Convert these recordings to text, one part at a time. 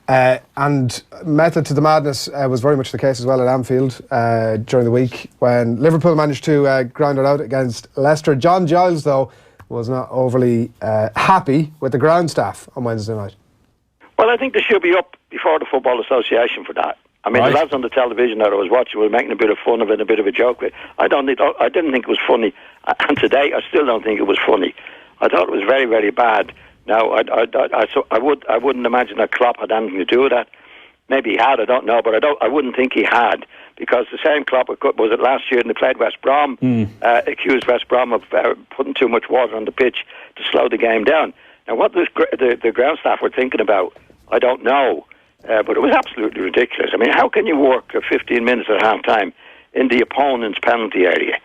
And method to the madness was very much the case as well at Anfield during the week when Liverpool managed to grind it out against Leicester. John Giles, though, was not overly happy with the ground staff on Wednesday night. Well, I think they should be up before the Football Association for that. I mean, the lads on the television that I was watching were making a bit of fun of it, a bit of a joke with it. I didn't think it was funny, and today I still don't think it was funny. I thought it was very, very bad. Now, I wouldn't imagine that Klopp had anything to do with that. Maybe he had, I don't know, but I wouldn't think he had, because the same Klopp, was it last year when they played West Brom, accused West Brom of putting too much water on the pitch to slow the game down. Now, what the ground staff were thinking about, I don't know, but it was absolutely ridiculous. I mean, how can you work 15 minutes at half-time in the opponent's penalty area?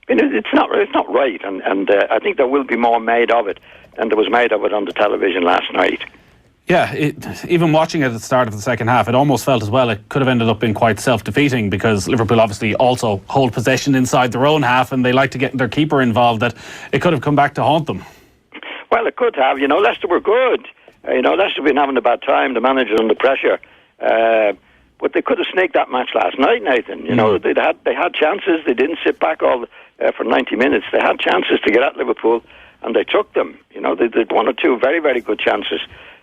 I mean, it's not right, and I think there will be more made of it than there was made of it on the television last night. Yeah, even watching it at the start of the second half, it almost felt as well it could have ended up being quite self-defeating, because Liverpool obviously also hold possession inside their own half and they like to get their keeper involved, that it could have come back to haunt them. Well, it could have. Leicester were good. Leicester have been having a bad time, the manager under pressure. But they could have snaked that match last night, Nathan. They had chances. They didn't sit back for 90 minutes. They had chances to get at Liverpool, and they took them. They did one or two very, very good chances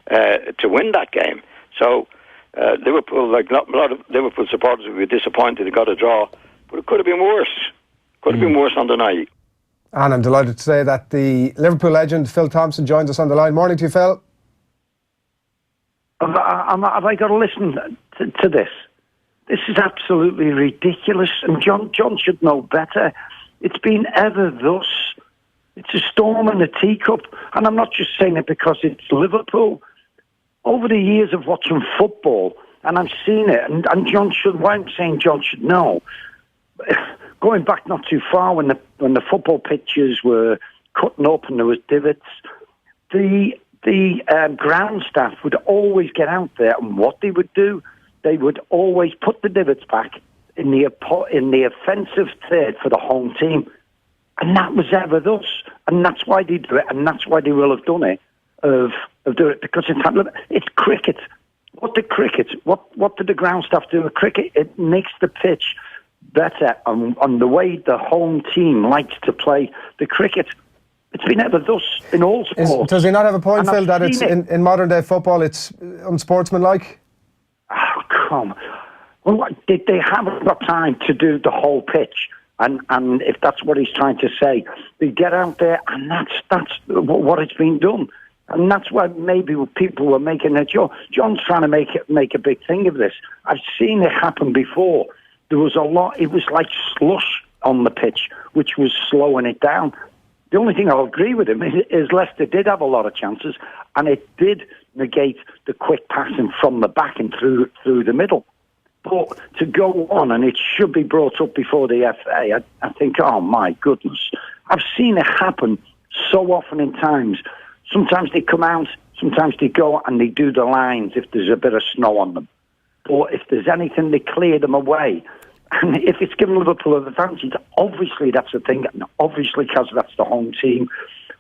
to win that game. So Liverpool, like a lot of Liverpool supporters, would be disappointed they got a draw, but it could have been worse. Could have been worse on the night. And I'm delighted to say that the Liverpool legend Phil Thompson joins us on the line. Morning to you, Phil. Have I got to listen to this? This is absolutely ridiculous, and John should know better. It's been ever thus. It's a storm in a teacup, and I'm not just saying it because it's Liverpool. Over the years of watching football, and I've seen it, and why I'm saying John should know, going back not too far when the football pitches were cutting up and there was divots, the ground staff would always get out there, and what they would do, they would always put the divots back in the offensive third for the home team. And that was ever thus. And that's why they do it, and that's why they will have done it, of doing it, because it's cricket. What did the ground staff do with cricket? It makes the pitch better on the way the home team likes to play the cricket. It's been ever thus in all sports. Does he not have a point, Phil, that it's in modern day football it's unsportsmanlike? Oh, come. Well, they haven't got time to do the whole pitch, and if that's what he's trying to say, they get out there, and that's what it's been done, and that's why maybe people were making it. John's trying to make a big thing of this. I've seen it happen before. There was a lot. It was like slush on the pitch, which was slowing it down. The only thing I'll agree with him is Leicester did have a lot of chances, and it did negate the quick passing from the back and through the middle. But to go on, and it should be brought up before the FA, I think, oh my goodness. I've seen it happen so often in times. Sometimes they come out, sometimes they go and they do the lines if there's a bit of snow on them. But if there's anything, they clear them away. And if it's given Liverpool an advantage, obviously that's a thing. Obviously, because that's the home team.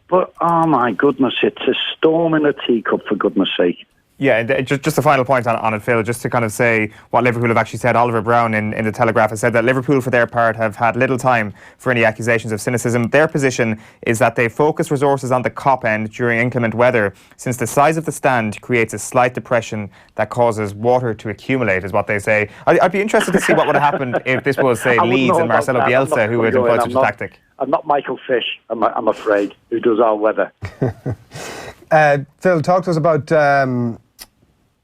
But, oh my goodness, it's a storm in a teacup, for goodness sake. Yeah, and just a final point on it, Phil, just to kind of say what Liverpool have actually said. Oliver Brown in the Telegraph has said that Liverpool, for their part, have had little time for any accusations of cynicism. Their position is that they focus resources on the cop end during inclement weather, since the size of the stand creates a slight depression that causes water to accumulate, is what they say. I'd be interested to see what would have happened if this was, say, Leeds and Marcelo Bielsa who had employed such a tactic. I'm not Michael Fish, I'm afraid, who does our weather. Phil, talk to us about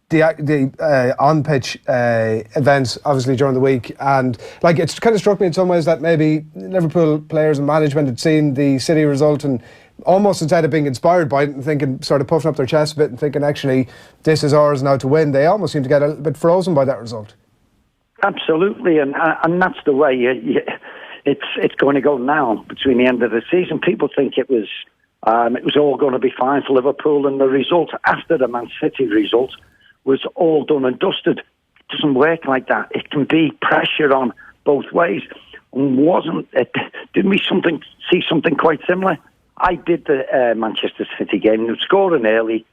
the on-pitch events, obviously, during the week. And it's kind of struck me in some ways that maybe Liverpool players and management had seen the City result and almost, instead of being inspired by it and thinking, sort of puffing up their chest a bit and thinking, actually, this is ours now to win, they almost seem to get a bit frozen by that result. Absolutely, and that's the way it's going to go now between the end of the season. People think it was all going to be fine for Liverpool, and the result after the Man City result was all done and dusted. It doesn't work like that. It can be pressure on both ways. And didn't we see something quite similar? I did the Manchester City game. They were scoring early,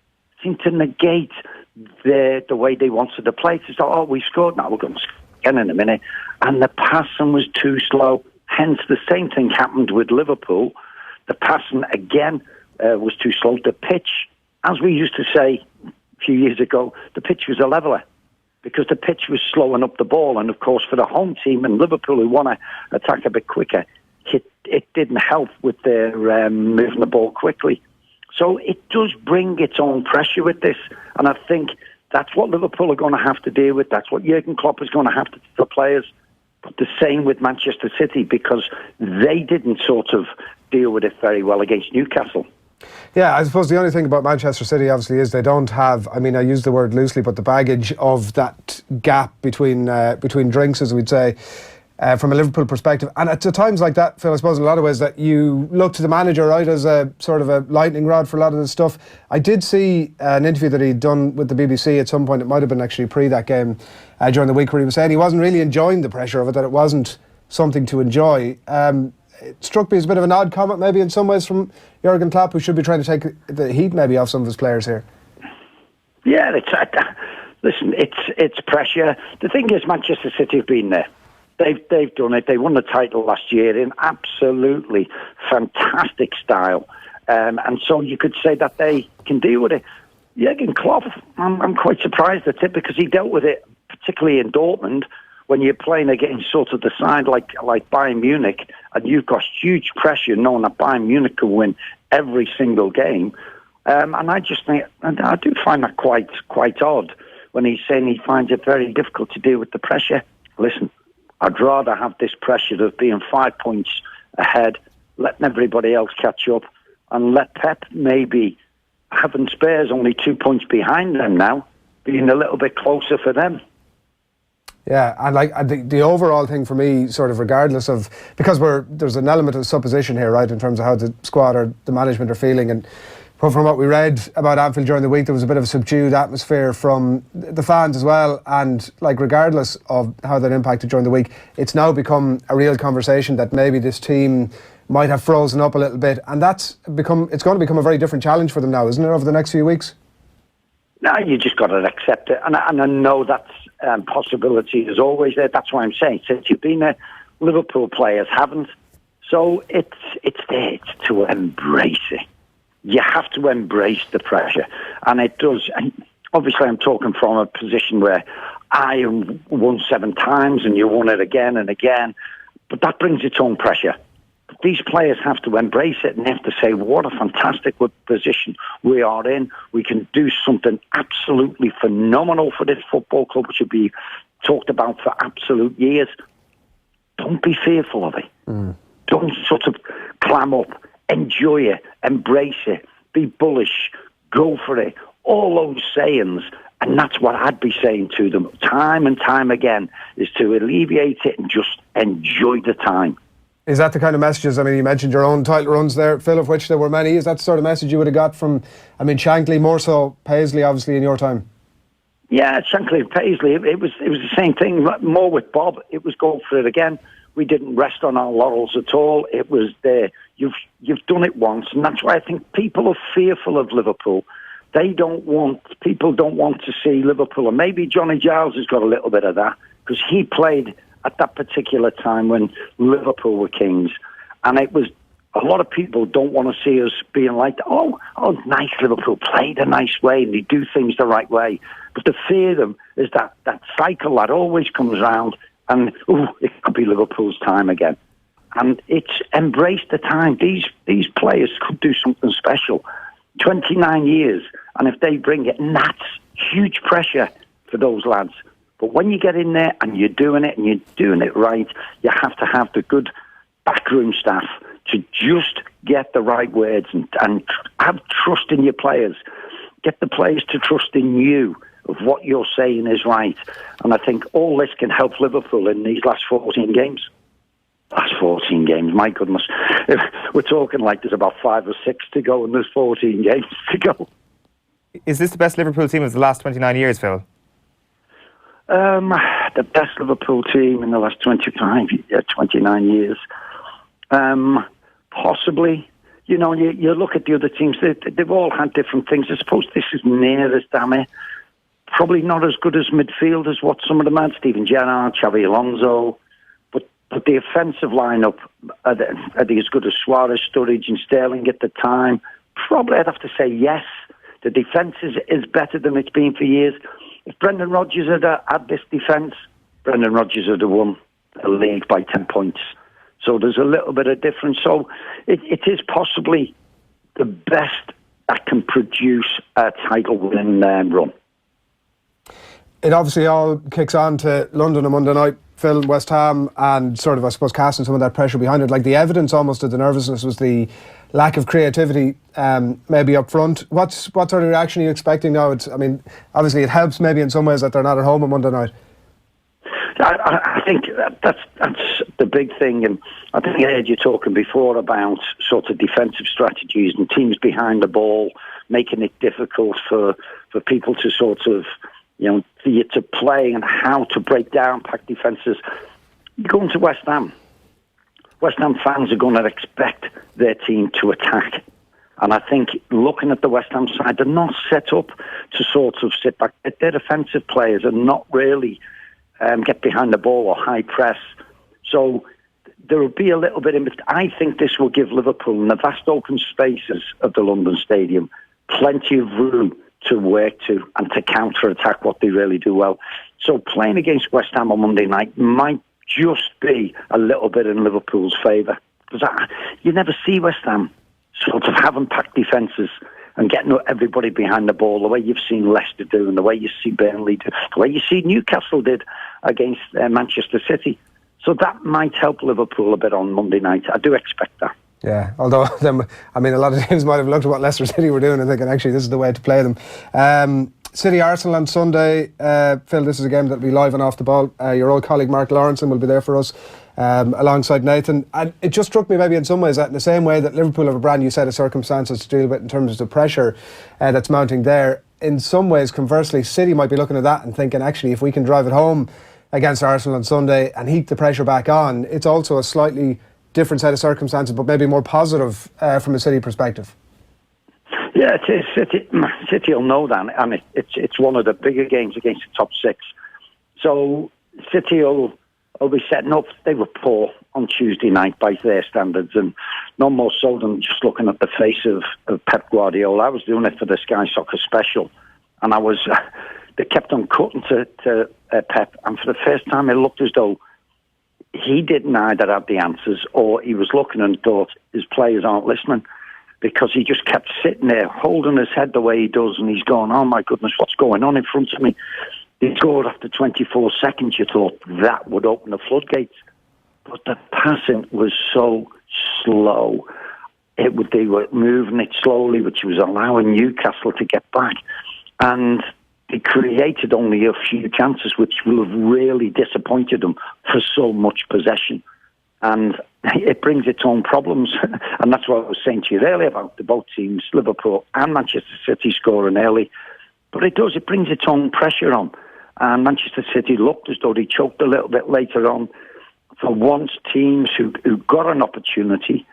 seemed to negate the way they wanted to play. It's like, oh, we scored, now we're going to score again in a minute. And the passing was too slow. Hence, the same thing happened with Liverpool. The passing, again, was too slow. The pitch, as we used to say a few years ago, the pitch was a leveller because the pitch was slowing up the ball. And, of course, for the home team and Liverpool, who want to attack a bit quicker, it didn't help with their moving the ball quickly. So it does bring its own pressure with this. And I think that's what Liverpool are going to have to deal with. That's what Jurgen Klopp is going to have to do for players. But the same with Manchester City, because they didn't sort of deal with it very well against Newcastle. Yeah, I suppose the only thing about Manchester City obviously is they don't have, I mean, I use the word loosely, but the baggage of that gap between drinks, as we'd say, from a Liverpool perspective. And at times like that, Phil, I suppose in a lot of ways that you look to the manager, right, as a sort of a lightning rod for a lot of this stuff. I did see an interview that he'd done with the BBC at some point, it might have been actually pre that game during the week, where he was saying he wasn't really enjoying the pressure of it, that it wasn't something to enjoy. It struck me as a bit of an odd comment maybe in some ways from Jurgen Klopp, who should be trying to take the heat maybe off some of his players here. Yeah, listen, it's pressure. The thing is, Manchester City have been there. They've done it. They won the title last year in absolutely fantastic style. And so you could say that they can deal with it. Jurgen Klopp, I'm quite surprised at it, because he dealt with it, particularly in Dortmund, when you're playing against sort of the side like Bayern Munich, and you've got huge pressure knowing that Bayern Munich can win every single game. And I just think, and I do find that quite odd when he's saying he finds it very difficult to deal with the pressure. Listen, I'd rather have this pressure of being 5 points ahead, letting everybody else catch up, and let Pep maybe, having Spurs only 2 points behind them now, being a little bit closer for them. Yeah, and like the overall thing for me, sort of regardless of, because there's an element of supposition here, right, in terms of how the squad or the management are feeling, and from what we read about Anfield during the week, there was a bit of a subdued atmosphere from the fans as well, and like regardless of how that impacted during the week, it's now become a real conversation that maybe this team might have frozen up a little bit, and it's going to become a very different challenge for them now, isn't it, over the next few weeks? No, you just got to accept it, and I know that's possibility is always there. That's why I'm saying, since you've been there, Liverpool players haven't. So it's there. It's to embrace it. You have to embrace the pressure, and it does. And obviously, I'm talking from a position where I won 7 times, and you won it again and again. But that brings its own pressure. But these players have to embrace it, and they have to say, what a fantastic position we are in. We can do something absolutely phenomenal for this football club, which should be talked about for absolute years. Don't be fearful of it. Don't sort of clam up. Enjoy it. Embrace it. Be bullish. Go for it. All those sayings. And that's what I'd be saying to them time and time again, is to alleviate it and just enjoy the time. Is that the kind of messages, I mean, you mentioned your own title runs there, Phil, of which there were many. Is that the sort of message you would have got from, I mean, Shankly, more so Paisley, obviously, in your time? Yeah, Shankly, Paisley, it was the same thing, more with Bob. It was go for it again. We didn't rest on our laurels at all. It was there. You've done it once, and that's why I think people are fearful of Liverpool. People don't want to see Liverpool, and maybe Johnny Giles has got a little bit of that, because he played at that particular time when Liverpool were kings. And it was, a lot of people don't want to see us being like, oh, nice, Liverpool played a nice way and they do things the right way. But to fear them is that cycle that always comes round, and it could be Liverpool's time again. And it's embrace the time. These players could do something special. 29 years, and if they bring it, and that's huge pressure for those lads. But when you get in there and you're doing it and you're doing it right, you have to have the good backroom staff to just get the right words and have trust in your players. Get the players to trust in you of what you're saying is right. And I think all this can help Liverpool in these last 14 games. Last 14 games, my goodness. We're talking like there's about 5 or 6 to go and there's 14 games to go. Is this the best Liverpool team of the last 29 years, Phil? The best Liverpool team in the last 29 years. Possibly. You look at the other teams, they've all had different things. I suppose this is nearest, damn it. probably not as good as midfield as what some of them had. Steven Gerrard, Xavi Alonso. But the offensive lineup, are they as good as Suarez, Sturridge and Sterling at the time? Probably I'd have to say yes. The defence is better than it's been for years. If Brendan Rodgers had this defence, Brendan Rodgers would have won the league by 10 points. So there's a little bit of difference. So it is possibly the best that can produce a title-winning run. It obviously all kicks on to London on Monday night, Phil, West Ham, and sort of, I suppose, casting some of that pressure behind it. Like, the evidence almost of the nervousness was the lack of creativity, maybe up front. What sort of reaction are you expecting now? I mean, obviously it helps maybe in some ways that they're not at home on Monday night. I think that's the big thing, and I think I heard you talking before about sort of defensive strategies and teams behind the ball, making it difficult for people to sort of, for you to play and how to break down pack defences. You go into West Ham. West Ham fans are going to expect their team to attack. And I think looking at the West Ham side, they're not set up to sort of sit back. Their defensive players are not really get behind the ball or high press. So there will be a little bit in. I think this will give Liverpool, in the vast open spaces of the London Stadium, plenty of room to work to and to counter-attack what they really do well. So playing against West Ham on Monday night might just be a little bit in Liverpool's favour. Because you never see West Ham sort of having packed defences and getting everybody behind the ball the way you've seen Leicester do and the way you see Burnley do, the way you see Newcastle did against Manchester City. So that might help Liverpool a bit on Monday night. I do expect that. Yeah, although a lot of teams might have looked at what Leicester City were doing and thinking, actually, this is the way to play them. City Arsenal on Sunday. Phil, this is a game that will be live and off the ball. Your old colleague Mark Lawrenson will be there for us alongside Nathan. And it just struck me maybe in some ways that in the same way that Liverpool have a brand new set of circumstances to deal with in terms of the pressure that's mounting there, in some ways, conversely, City might be looking at that and thinking, actually, if we can drive it home against Arsenal on Sunday and heap the pressure back on, it's also a slightly different set of circumstances, but maybe more positive from a City perspective. Yeah, it is. City will know that, and it's one of the bigger games against the top six. So City will be setting up. They were poor on Tuesday night by their standards, and no more so than just looking at the face of Pep Guardiola. I was doing it for the Sky Soccer special, and they kept on cutting to Pep, and for the first time it looked as though he didn't either have the answers or he was looking and thought his players aren't listening, because he just kept sitting there holding his head the way he does, and he's going, oh my goodness, what's going on in front of me? He scored after 24 seconds. You thought that would open the floodgates, but the passing was so slow. They were moving it slowly, which was allowing Newcastle to get back, and they created only a few chances, which will have really disappointed them for so much possession. And it brings its own problems. And that's what I was saying to you earlier about the both teams, Liverpool and Manchester City, scoring early. But it brings its own pressure on. And Manchester City looked as though they choked a little bit later on. For once, teams who got an opportunity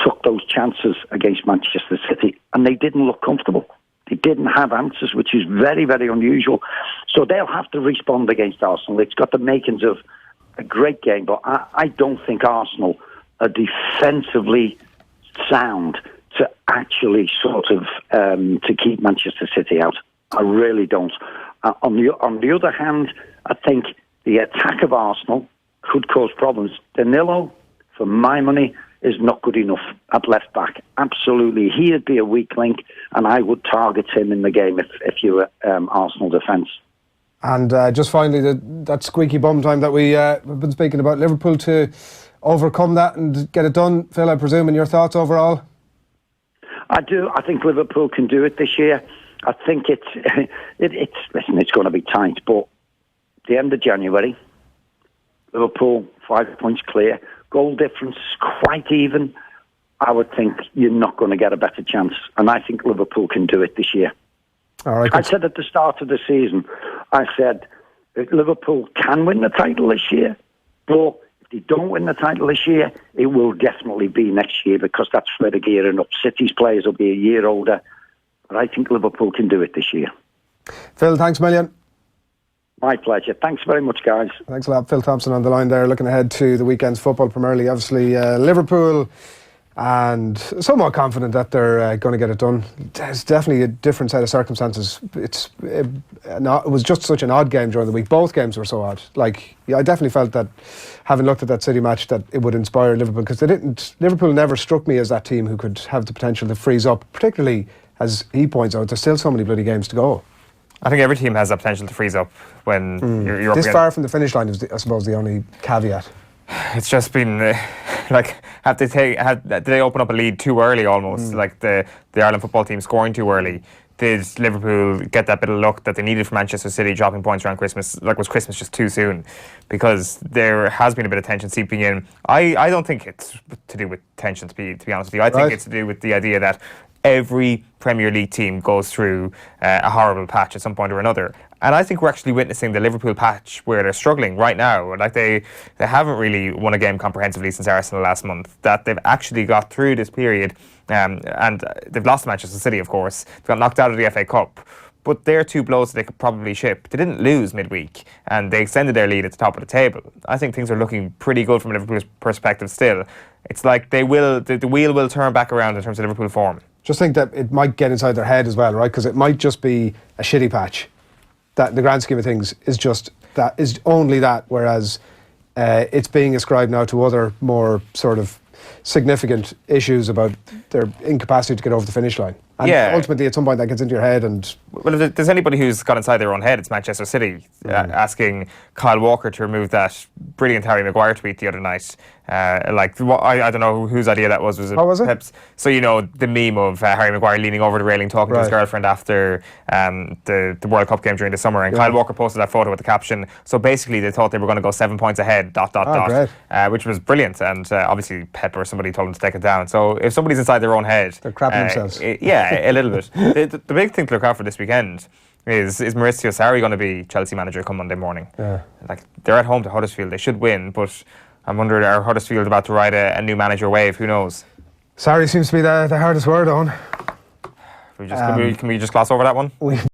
took those chances against Manchester City, and they didn't look comfortable. They didn't have answers, which is very, very unusual. So they'll have to respond against Arsenal. It's got the makings of a great game, but I don't think Arsenal are defensively sound to actually sort of to keep Manchester City out. I really don't. On the other hand, I think the attack of Arsenal could cause problems. Danilo, for my money, is not good enough at left back. Absolutely. He'd be a weak link, and I would target him in the game if you were Arsenal defence. And just finally, that squeaky bum time that we've been speaking about, Liverpool to overcome that and get it done. Phil, I presume, in your thoughts overall? I do. I think Liverpool can do it this year. I think listen, it's going to be tight, but the end of January, Liverpool 5 points clear. Goal difference quite even. I would think you're not going to get a better chance, and I think Liverpool can do it this year. All right. I said at the start of the season, I said that Liverpool can win the title this year, but if they don't win the title this year, it will definitely be next year, because that's where they're gearing up. City's players will be a year older, but I think Liverpool can do it this year. Phil, thanks a million. My pleasure. Thanks very much, guys. Thanks a lot. Phil Thompson on the line there, looking ahead to the weekend's football, primarily, obviously, Liverpool, and somewhat confident that they're going to get it done. It's definitely a different set of circumstances. It was just such an odd game during the week. Both games were so odd. Like, yeah, I definitely felt that, having looked at that City match, that it would inspire Liverpool, because Liverpool never struck me as that team who could have the potential to freeze up, particularly, as he points out, there's still so many bloody games to go. I think every team has that potential to freeze up when you're up this far from the finish line is, I suppose, the only caveat. It's just been like, did they open up a lead too early almost? Like the Ireland football team scoring too early. Did Liverpool get that bit of luck that they needed from Manchester City dropping points around Christmas? Like, was Christmas just too soon? Because there has been a bit of tension seeping in. I don't think it's to do with tension, to be honest with you. I think it's to do with the idea that every Premier League team goes through a horrible patch at some point or another. And I think we're actually witnessing the Liverpool patch where they're struggling right now. Like, they haven't really won a game comprehensively since Arsenal last month. That they've actually got through this period, and they've lost to Manchester City, of course. They got knocked out of the FA Cup. But they're two blows that they could probably ship. They didn't lose midweek, and they extended their lead at the top of the table. I think things are looking pretty good from Liverpool's perspective still. It's like the wheel will turn back around in terms of Liverpool form. Just think that it might get inside their head as well, right? Because it might just be a shitty patch. That in the grand scheme of things is only that, whereas it's being ascribed now to other more sort of significant issues about their incapacity to get over the finish line. And ultimately, at some point, that gets into your head. And well, if there's anybody who's got inside their own head, it's Manchester City, asking Kyle Walker to remove that brilliant Harry Maguire tweet the other night. I don't know whose idea that was. Was it Pep's? So, you know, the meme of Harry Maguire leaning over the railing talking to his girlfriend after the World Cup game during the summer, and Kyle Walker posted that photo with the caption, so basically they thought they were going to go 7 points ahead, ... which was brilliant, and obviously Pep or somebody told them to take it down. So if somebody's inside their own head, they're crapping themselves. A little bit. The big thing to look out for this weekend is Maurizio Sarri going to be Chelsea manager come Monday morning? Yeah. Like, they're at home to Huddersfield. They should win, but I'm wondering, are Huddersfield about to ride a new manager wave? Who knows? Sarri seems to be the hardest word on. Can we just gloss over that one?